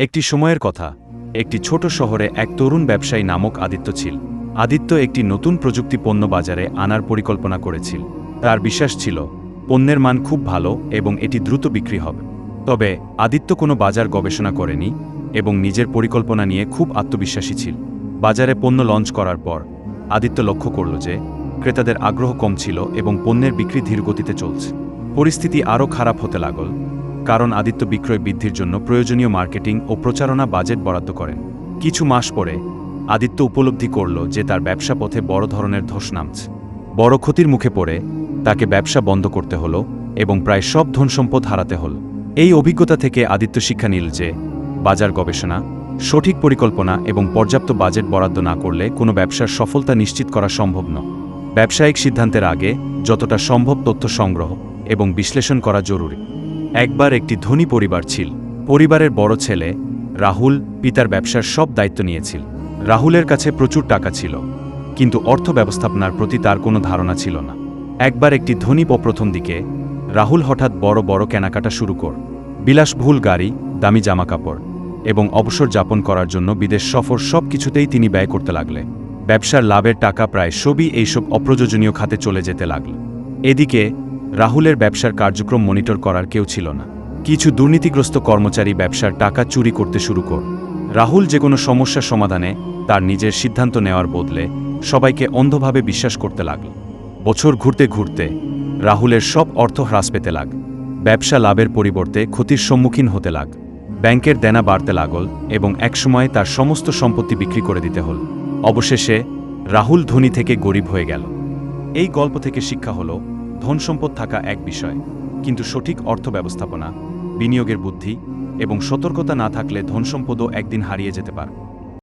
একটি সময়ের কথা, একটি ছোট শহরে এক তরুণ ব্যবসায়ী নামক আদিত্য ছিল। আদিত্য একটি নতুন প্রযুক্তি পণ্য বাজারে আনার পরিকল্পনা করেছিল। তার বিশ্বাস ছিল পণ্যের মান খুব ভালো এবং এটি দ্রুত বিক্রি হবে। তবে আদিত্য কোনো বাজার গবেষণা করেনি এবং নিজের পরিকল্পনা নিয়ে খুব আত্মবিশ্বাসী ছিল। বাজারে পণ্য লঞ্চ করার পর আদিত্য লক্ষ্য করল যে ক্রেতাদের আগ্রহ কম ছিল এবং পণ্যের বিক্রি ধীর গতিতে চলছে। পরিস্থিতি আরও খারাপ হতে লাগল, কারণ আদিত্য বিক্রয় বৃদ্ধির জন্য প্রয়োজনীয় মার্কেটিং ও প্রচারণা বাজেট বরাদ্দ করেন। কিছু মাস পরে আদিত্য উপলব্ধি করল যে তার ব্যবসা পথে বড় ধরনের ধস নামছে। বড় ক্ষতির মুখে পড়ে তাকে ব্যবসা বন্ধ করতে হলো এবং প্রায় সব ধনসম্পদ হারাতে হল। এই অভিজ্ঞতা থেকে আদিত্য শিক্ষা নিল যে বাজার গবেষণা, সঠিক পরিকল্পনা এবং পর্যাপ্ত বাজেট বরাদ্দ না করলে কোনো ব্যবসার সফলতা নিশ্চিত করা সম্ভব নয়। ব্যবসায়িক সিদ্ধান্তের আগে যতটা সম্ভব তথ্য সংগ্রহ এবং বিশ্লেষণ করা জরুরি। একবার একটি ধনী পরিবার ছিল। পরিবারের বড় ছেলে রাহুল পিতার ব্যবসার সব দায়িত্ব নিয়েছিল। রাহুলের কাছে প্রচুর টাকা ছিল, কিন্তু অর্থ ব্যবস্থাপনার প্রতি তার কোনো ধারণা ছিল না। একবার একটি ধনী প্রথম দিকে রাহুল হঠাৎ বড় বড় কেনাকাটা শুরু কর, বিলাসবহুল গাড়ি, দামি জামাকাপড় এবং অবসর যাপন করার জন্য বিদেশ সফর, সব কিছুতেই তিনি ব্যয় করতে লাগলেন। ব্যবসার লাভের টাকা প্রায় সবই এইসব অপ্রয়োজনীয় খাতে চলে যেতে লাগল। এদিকে রাহুলের ব্যবসার কার্যক্রম মনিটর করার কেউ ছিল না। কিছু দুর্নীতিগ্রস্ত কর্মচারী ব্যবসার টাকা চুরি করতে শুরু কর। রাহুল যে কোনো সমস্যা সমাধানে তার নিজের সিদ্ধান্ত নেওয়ার বদলে সবাইকে অন্ধভাবে বিশ্বাস করতে লাগল। বছর ঘুরতে ঘুরতে রাহুলের সব অর্থ হ্রাস পেতে লাগ। ব্যবসা লাভের পরিবর্তে ক্ষতির সম্মুখীন হতে লাগ। ব্যাংকের দেনা বাড়তে লাগল এবং একসময় তার সমস্ত সম্পত্তি বিক্রি করে দিতে হল। অবশেষে রাহুল ধনী থেকে গরিব হয়ে গেল। এই গল্প থেকে শিক্ষা হল, ধনসম্পদ থাকা এক বিষয়, কিন্তু সঠিক অর্থ ব্যবস্থাপনা, বিনিয়োগের বুদ্ধি এবং সতর্কতা না থাকলে ধনসম্পদও একদিন হারিয়ে যেতে পারে।